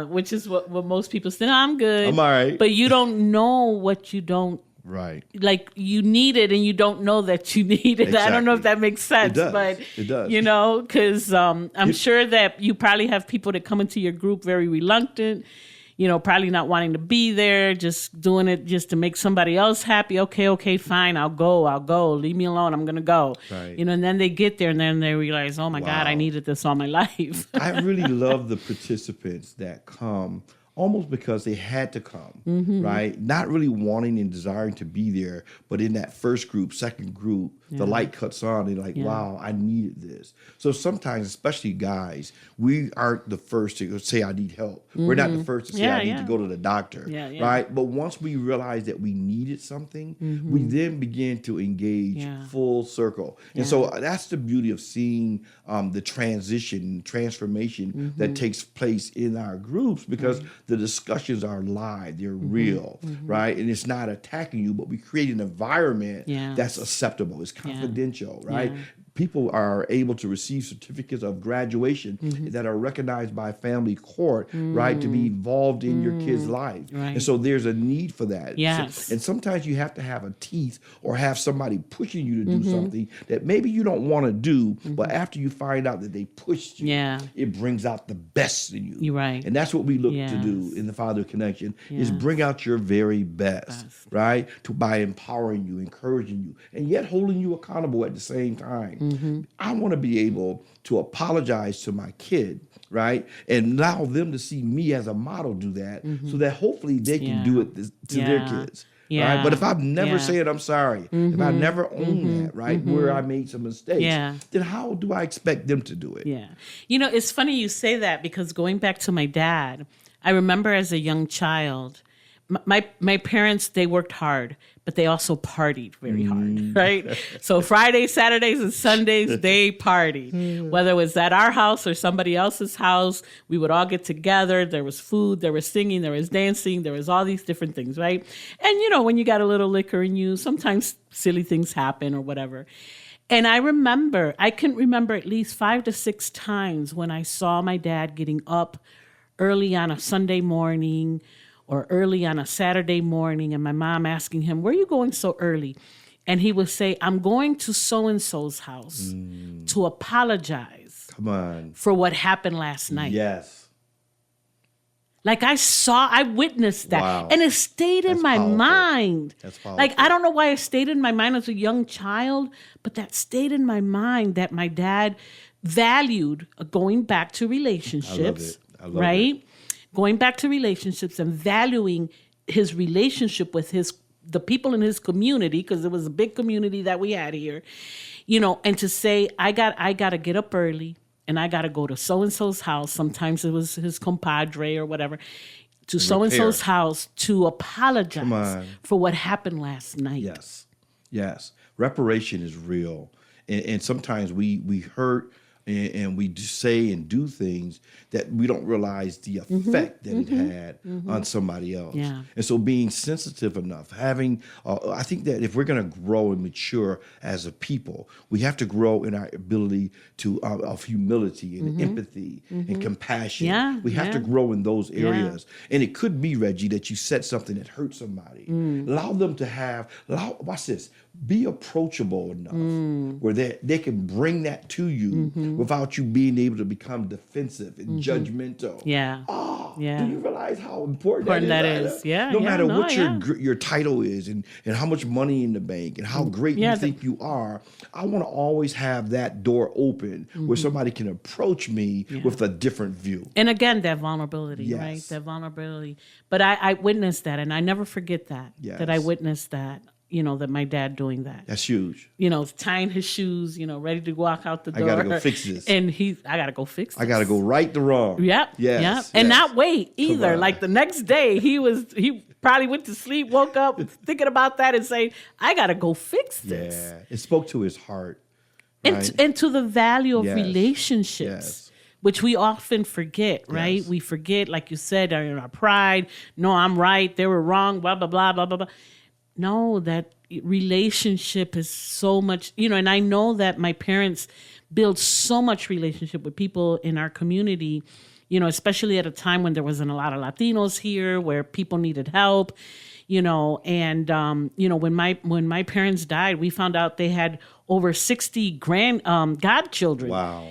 Which is what most people say. No, I'm good. I'm all right. But you don't know what you don't. Right. Like you need it and you don't know that you need it. I don't know if Exactly. that makes sense, It does. but It does. you know, because I'm sure that you probably have people that come into your group very reluctant, you know, probably not wanting to be there, just doing it just to make somebody else happy. Okay, fine, I'll go. Leave me alone. I'm gonna go. Right. You know, and then they get there and then they realize, oh my God, I Wow. needed this all my life. I really love the participants that come almost because they had to come, right? Not really wanting and desiring to be there, but in that first group, second group, the light cuts on. They're like, wow, I needed this. So sometimes, especially guys, we aren't the first to say, I need help. We're not the first to say, I need to go to the doctor, right? But once we realize that we needed something, we then begin to engage full circle. And so that's the beauty of seeing the transformation that takes place in our groups, because the discussions are live, they're real, right? And it's not attacking you, but we create an environment that's acceptable. It's confidential, right? People are able to receive certificates of graduation that are recognized by family court, right, to be involved in your kid's life. Right. And so there's a need for that. Yes. And sometimes you have to have a teeth or have somebody pushing you to do something that maybe you don't want to do, but after you find out that they pushed you, it brings out the best in you. You're right. And that's what we look to do in the Father Connection, is bring out your very best, right? By empowering you, encouraging you, and yet holding you accountable at the same time. I want to be able to apologize to my kid, right? And allow them to see me as a model do that, so that hopefully they can do it to their kids. Right? But if I've never said I'm sorry, if I never own that, right, where I made some mistakes, then how do I expect them to do it? Yeah. You know, it's funny you say that, because going back to my dad, I remember as a young child, my parents, they worked hard, but they also partied very hard, right? So Fridays, Saturdays, and Sundays, they partied. Whether it was at our house or somebody else's house, we would all get together. There was food, there was singing, there was dancing, there was all these different things, right? And, you know, when you got a little liquor in you, sometimes silly things happen or whatever. And I can remember at least 5 to 6 times when I saw my dad getting up early on a Sunday morning or early on a Saturday morning, and my mom asking him, where are you going so early? And he would say, I'm going to so-and-so's house to apologize for what happened last night. Yes. Like I witnessed that. Wow. And it stayed in my mind. That's powerful. Like, I don't know why it stayed in my mind as a young child, but that stayed in my mind, that my dad valued going back to relationships. I love right? Going back to relationships and valuing his relationship with the people in his community, because it was a big community that we had here, you know, and to say, I got to get up early and I got to go to so-and-so's house. Sometimes it was his compadre or whatever, to so-and-so's house to apologize for what happened last night. Yes. Reparation is real. And sometimes we hurt and we say and do things that we don't realize the effect that it had on somebody else. Yeah. And so being sensitive enough, having, I think that if we're going to grow and mature as a people, we have to grow in our ability of humility and empathy and compassion. Yeah, we have to grow in those areas. And it could be, Reggie, that you said something that hurt somebody. Allow them to watch this, be approachable enough where they can bring that to you without you being able to become defensive and judgmental. Yeah. Oh, Yeah. Do you realize how important Important that that is? is. Yeah, No yeah, matter no, what yeah. your title is and how much money in the bank and how great Yeah, you think you are, I want to always have that door open where somebody can approach me with a different view. And again, that vulnerability, right? Yes. That vulnerability. But I witnessed that, and I never forget that. That I Yes. witnessed that. That my dad doing that. That's huge. Tying his shoes. Ready to walk out the door. I gotta go fix this. And I gotta go fix this. I got to go right the wrong. Yep. Yes. Yep. And yes. not wait either. on. Like the next day, he probably went to sleep, woke up thinking about that, and saying, "I gotta go fix this." Yeah. It spoke to his heart. And Right? and to the value of Yes. relationships. Yes. Which we often forget, right? Yes. We forget, like you said, our pride. No, I'm right. They were wrong. Blah blah blah blah blah blah. No, that relationship is so much. And I know that my parents built so much relationship with people in our community. Especially at a time when there wasn't a lot of Latinos here, where people needed help. And when my parents died, we found out they had over 60 godchildren. Wow.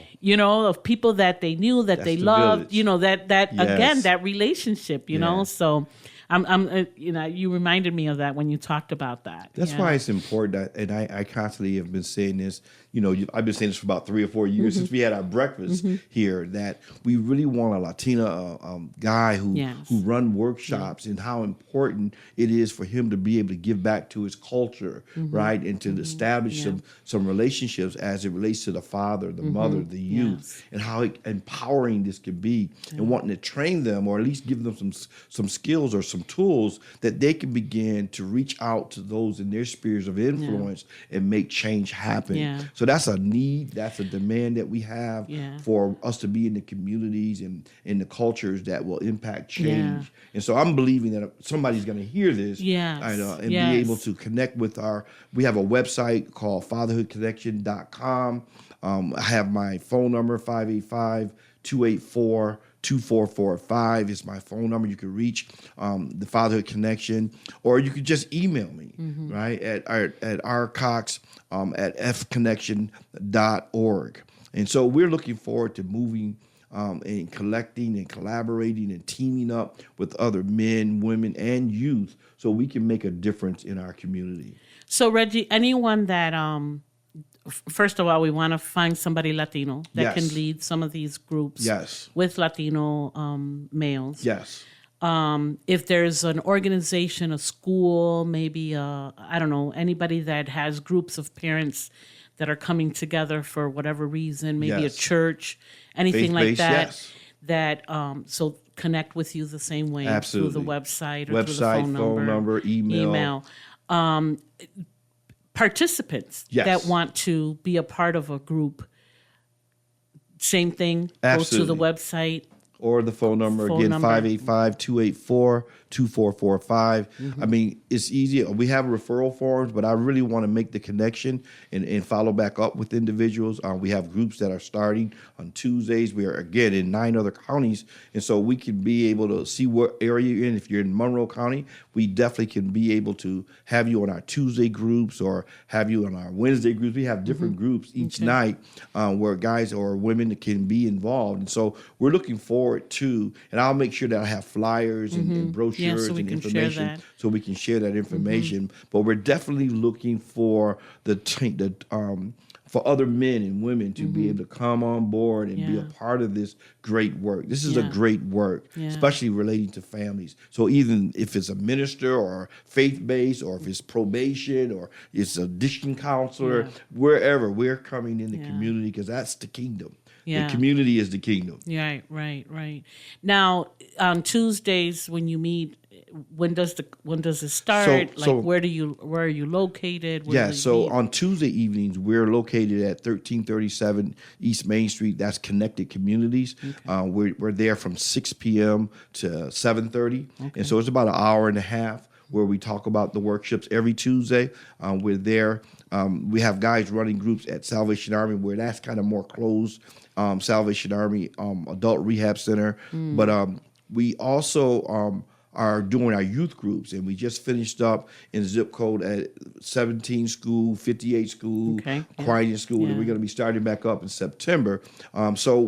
Of people that they knew, that That's they the loved. village. That Yes. again, that relationship. Yeah. So I'm you reminded me of that when you talked about that. That's Yeah. why it's important, and I constantly have been saying this. I've been saying this for about 3 or 4 years since we had our breakfast here. That we really want a Latina guy who Yes. run workshops, and how important it is for him to be able to give back to his culture, right, and to establish some relationships as it relates to the father, the mother, the youth, Yes. and how empowering this can be, and wanting to train them or at least give them some skills or some tools that they can begin to reach out to those in their spheres of influence and make change happen. Yeah. So that's a need, that's a demand that we have Yeah. for us to be in the communities and in the cultures that will impact change. Yeah. And so I'm believing that somebody's going to hear this Yes. and Yes. be able to connect with we have a website called fatherhoodconnection.com. I have my phone number, 585-284-2445 is my phone number. You can reach the Fatherhood Connection, or you could just email me, right, at rcox at fconnection.org. And so we're looking forward to moving and collecting and collaborating and teaming up with other men, women, and youth so we can make a difference in our community. So Reggie, anyone that first of all, we want to find somebody Latino that Yes. can lead some of these groups Yes. with Latino males. Yes. If there's an organization, a school, maybe I don't know, anybody that has groups of parents that are coming together for whatever reason, maybe Yes. a church, anything like Faith-based, that. yes. That so connect with you the same way Absolutely. through the website or through the Phone number, email. Participants Yes. that want to be a part of a group, same thing. Absolutely. Go to the website. Or the phone number, Phone again, number. 585-284-2445. I mean, it's easy. We have referral forms, but I really want to make the connection and follow back up with individuals. We have groups that are starting on Tuesdays. We are, again, in 9 other counties. And so we can be able to see what area you're in. If you're in Monroe County, we definitely can be able to have you on our Tuesday groups or have you on our Wednesday groups. We have different groups each night where guys or women can be involved. And so we're looking forward to, and I'll make sure that I have flyers and brochures so we and can share information that. so we can share that information. But we're definitely looking for for other men and women to be able to come on board and be a part of this great work. This is a great work, especially relating to families. So even if it's a minister or faith-based, or if it's probation or it's a addiction counselor, wherever, we're coming in the community because that's the kingdom. Yeah. The community is the kingdom. Right. Now, on Tuesdays when you meet, when does it start? Where are you located? Where do you So meet? on Tuesday evenings, we're located at 1337 East Main Street. That's Connected Communities. We're there from 6 p.m. to 7:30, and so it's about an hour and a half where we talk about the workshops every Tuesday. We're there. We have guys running groups at Salvation Army where that's kind of more closed. Salvation Army Adult Rehab Center, but we also are doing our youth groups, and we just finished up in zip code at 17 school, 58 school, Quieting school, and we're going to be starting back up in September. So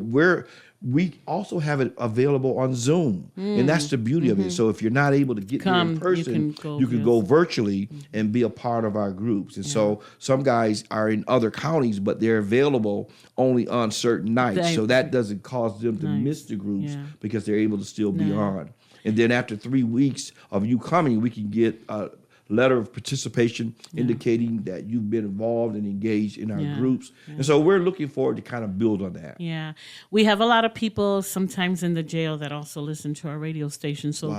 we also have it available on Zoom. And that's the beauty of it. So if you're not able to get there in person, you can go virtually and be a part of our groups. And so some guys are in other counties, but they're available only on certain nights. So that doesn't cause them to miss the groups because they're able to still be on. And then after 3 weeks of you coming, we can get a letter of participation indicating that you've been involved and engaged in our groups. And so we're looking forward to kind of build on that. Yeah. We have a lot of people sometimes in the jail that also listen to our radio station. So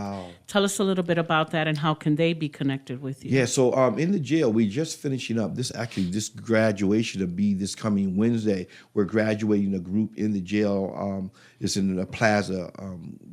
tell us a little bit about that and how can they be connected with you? Yeah, so in the jail, we just finishing up this graduation will be this coming Wednesday. We're graduating a group in the jail. It's in the Plaza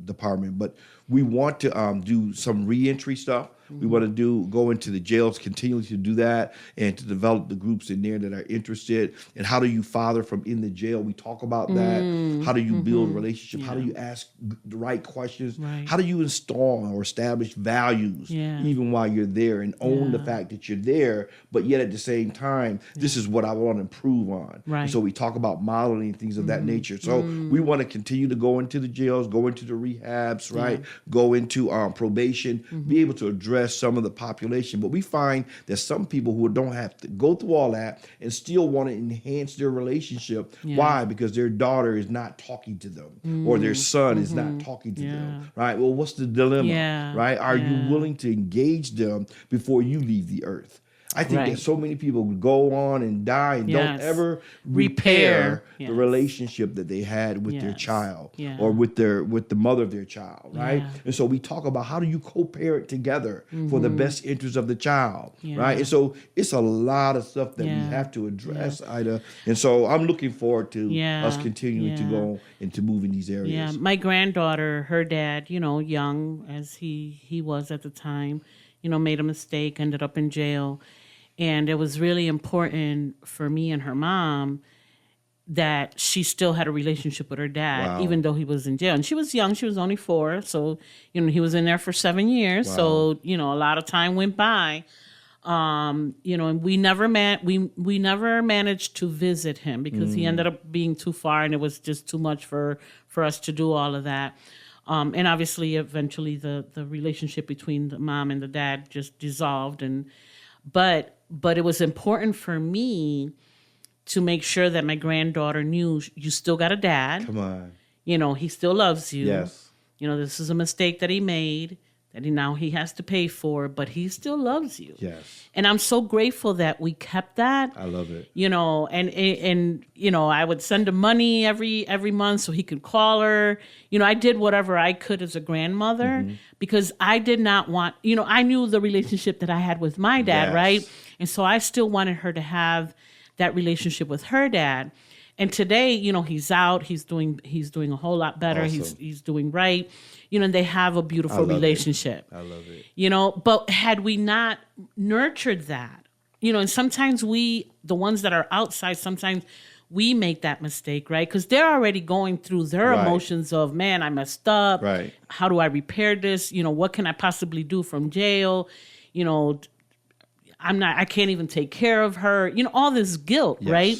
department, but we want to do some reentry stuff. We want to go into the jails, continually to do that, and to develop the groups in there that are interested. And how do you father from in the jail? We talk about that. How do you build a relationship? How do you ask the right questions? How do you install or establish values even while you're there and own the fact that you're there, but yet at the same time, this is what I want to improve on. And so we talk about modeling things of that nature. So we want to continue to go into the jails, go into the rehabs, go into probation, be able to address some of the population. But we find that some people who don't have to go through all that and still want to enhance their relationship. Why? Because their daughter is not talking to them or their son is not talking to them, right? Well, what's the dilemma, right? Are you willing to engage them before you leave the earth? I think that so many people go on and die and don't ever repair the relationship that they had with their child or with the mother of their child, right? And so we talk about how do you co-parent together for the best interest of the child, right? And so it's a lot of stuff that we have to address, Ida. And so I'm looking forward to us continuing to go and to move in these areas. Yeah, my granddaughter, her dad, young as he was at the time, made a mistake, ended up in jail. And it was really important for me and her mom that she still had a relationship with her dad, even though he was in jail. And she was young. She was only 4. So, he was in there for 7 years. So, a lot of time went by. And we never managed to visit him because he ended up being too far and it was just too much for us to do all of that. And obviously, eventually, the relationship between the mom and the dad just dissolved. But it was important for me to make sure that my granddaughter knew you still got a dad. Come on. He still loves you. Yes. This is a mistake that he made that he has to pay for, but he still loves you. Yes. And I'm so grateful that we kept that. I love it. And I would send him money every month so he could call her. I did whatever I could as a grandmother because I did not want, I knew the relationship that I had with my dad, right? And so I still wanted her to have that relationship with her dad. And today, he's out, he's doing a whole lot better. Awesome. He's doing right. And they have a beautiful relationship. I love it. But had we not nurtured that, and sometimes the ones that are outside, sometimes we make that mistake, right? Because they're already going through their emotions of, man, I messed up. Right. How do I repair this? What can I possibly do from jail? I can't even take care of her. All this guilt, right?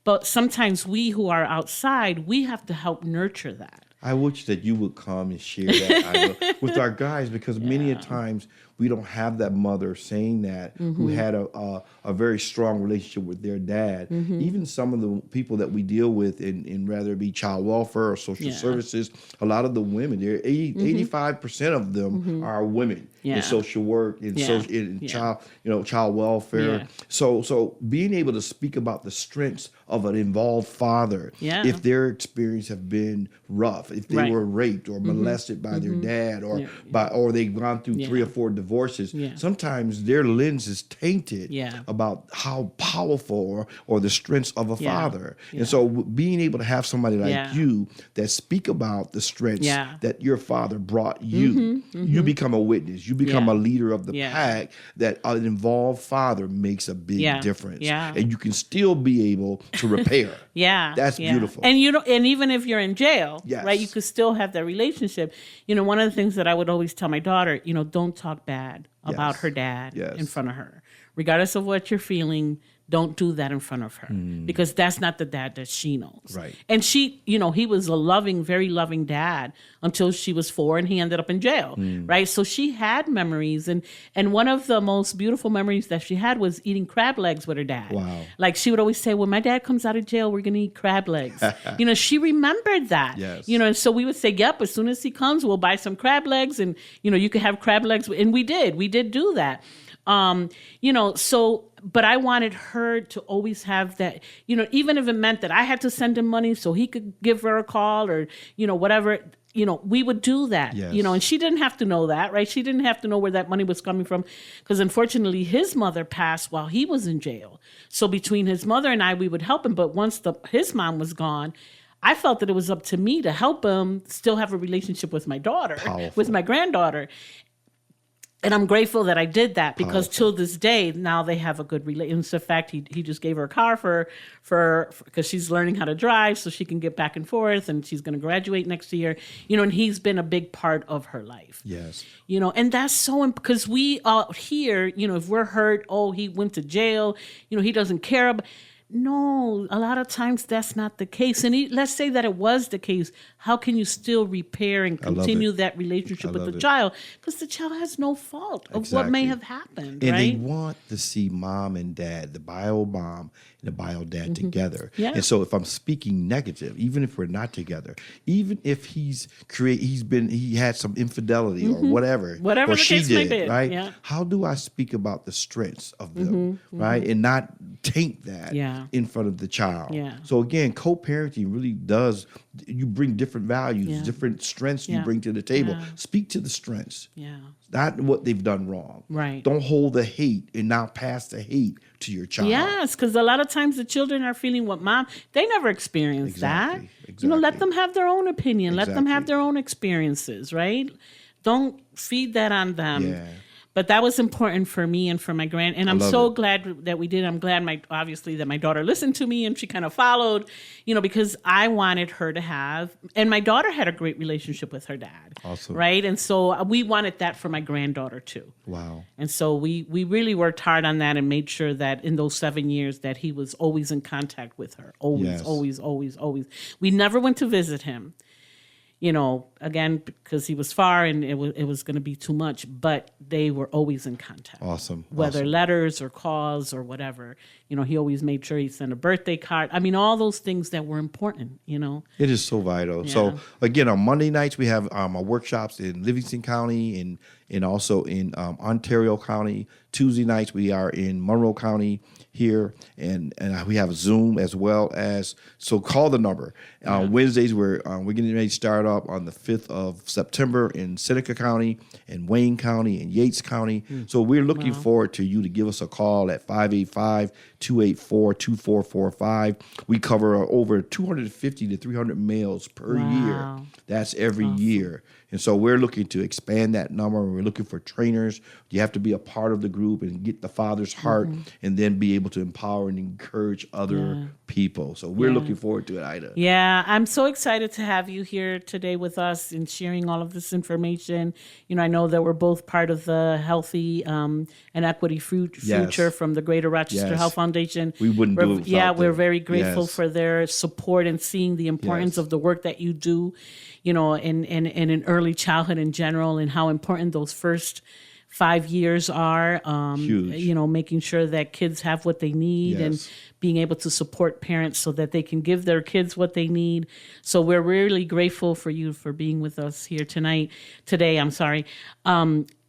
But sometimes we who are outside, we have to help nurture that. I wish that you would come and share that with our guys because many a times we don't have that mother saying that who had a very strong relationship with their dad. Even some of the people that we deal with in rather it be child welfare or social services, a lot of the women, 85% of them are women in social work, in child welfare. So being able to speak about the strengths of an involved father, if their experience have been rough, if they were raped or molested by their dad or they've gone through 3 or 4 divorces, sometimes their lens is tainted about how powerful or the strengths of a father. And so being able to have somebody like you that speak about the strengths that your father brought you, you become a witness, you become a leader of the pack, that an involved father makes a big difference. And you can still be able to repair. That's beautiful. And and even if you're in jail, right, you could still have that relationship. One of the things that I would always tell my daughter, don't talk bad about her dad in front of her. Regardless of what you're feeling, don't do that in front of her because that's not the dad that she knows. Right. And she, he was a loving, very loving dad until she was 4 and he ended up in jail. Right. So she had memories. And one of the most beautiful memories that she had was eating crab legs with her dad. Wow. Like she would always say, when my dad comes out of jail, we're going to eat crab legs. She remembered that. Yes. And so we would say, yep, as soon as he comes, we'll buy some crab legs and, you could have crab legs. And we did do that. But I wanted her to always have that, even if it meant that I had to send him money so he could give her a call or, whatever, we would do that, Yes. And she didn't have to know that, right? She didn't have to know where that money was coming from because unfortunately his mother passed while he was in jail. So between his mother and I, we would help him. But once his mom was gone, I felt that it was up to me to help him still have a relationship with my daughter, Powerful. with my granddaughter. And I'm grateful that I did that because till this day, now they have a good relationship. In fact, he just gave her a car for because she's learning how to drive so she can get back and forth and she's going to graduate next year. And he's been a big part of her life. Yes. And that's so because we out here, if we're hurt, he went to jail, he doesn't care about. No, a lot of times that's not the case. And let's say that it was the case. How can you still repair and continue that relationship with the child? Because the child has no fault of what may have happened, and right? they want to see mom and dad, the bio mom and the bio dad together. Yeah. And so if I'm speaking negative, even if we're not together, even if he had some infidelity or whatever the she case may did, be, right? yeah. How do I speak about the strengths of them, right? And not taint that in front of the child. Yeah. So again, co-parenting really does, you bring different values, different strengths you bring to the table. Yeah. Speak to the strengths. Yeah. Not what they've done wrong. Right. Don't hold the hate and now pass the hate to your child. Yes, because a lot of times the children are feeling what they never experienced that. Exactly. Let them have their own opinion. Let them have Exactly. their own experiences, right? Don't feed that on them. Yeah. But that was important for me and for my and I'm so glad that we did. I'm glad obviously that my daughter listened to me and she kind of followed, because I wanted her to have, and my daughter had a great relationship with her dad. Awesome. Right. And so we wanted that for my granddaughter too. Wow. And so we really worked hard on that and made sure that in those 7 years that he was always in contact with her. Always, always, always, always. We never went to visit him. Again, because he was far and it was going to be too much, but they were always in contact. Awesome. Whether letters or calls or whatever, he always made sure he sent a birthday card. I mean, all those things that were important, It is so vital. Yeah. So again, on Monday nights, we have our workshops in Livingston County and also in Ontario County. Tuesday nights, we are in Monroe County here, and we have Zoom as well as, so call the number. Wednesdays, we're getting ready to start up on the 5th of September in Seneca County and Wayne County and Yates County. So we're looking forward to you to give us a call at 585-284-2445. We cover over 250 to 300 males per year. That's every year. And so we're looking to expand that number. We're looking for trainers. You have to be a part of the group and get the Father's heart and then be able to empower and encourage other people. So we're looking forward to it, Ida. Yeah, I'm so excited to have you here today with us and sharing all of this information. I know that we're both part of the Healthy and Equity Future from the Greater Rochester Health Foundation. We wouldn't do it without them. We're very grateful for their support and seeing the importance of the work that you do, in early childhood in general and how important those first 5 years are, Huge. making sure that kids have what they need and being able to support parents so that they can give their kids what they need. So we're really grateful for you for being with us here today.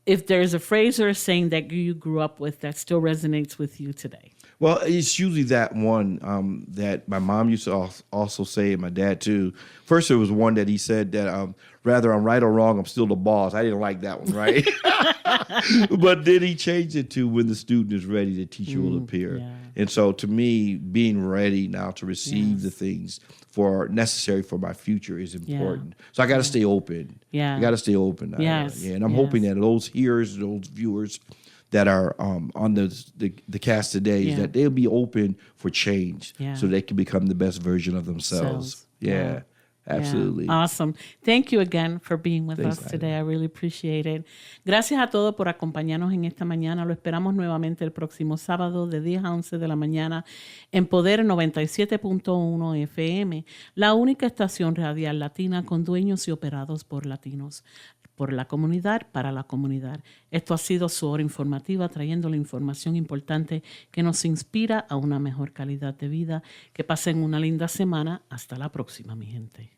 If there's a phrase or a saying that you grew up with that still resonates with you today. Well, it's usually that one that my mom used to also say, and my dad too. First, there was one that he said that whether I'm right or wrong, I'm still the boss. I didn't like that one, right? But then he changed it to when the student is ready, the teacher will appear. Yeah. And so to me, being ready now to receive the things necessary for my future is important. So I got to stay open. Yeah. I got to stay open. Yes. And I'm hoping that those hearers, those viewers that are on the cast today, is that they'll be open for change so they can become the best version of themselves. Yeah. Absolutely. Yeah. Awesome. Thank you again for being with Thanks, us today. I really appreciate it. Gracias a todos por acompañarnos en esta mañana. Lo esperamos nuevamente el próximo sábado de 10 a 11 de la mañana en Poder 97.1 FM, la única estación radial latina con dueños y operados por latinos. Por la comunidad, para la comunidad. Esto ha sido su hora informativa, trayendo la información importante que nos inspira a una mejor calidad de vida. Que pasen una linda semana. Hasta la próxima, mi gente.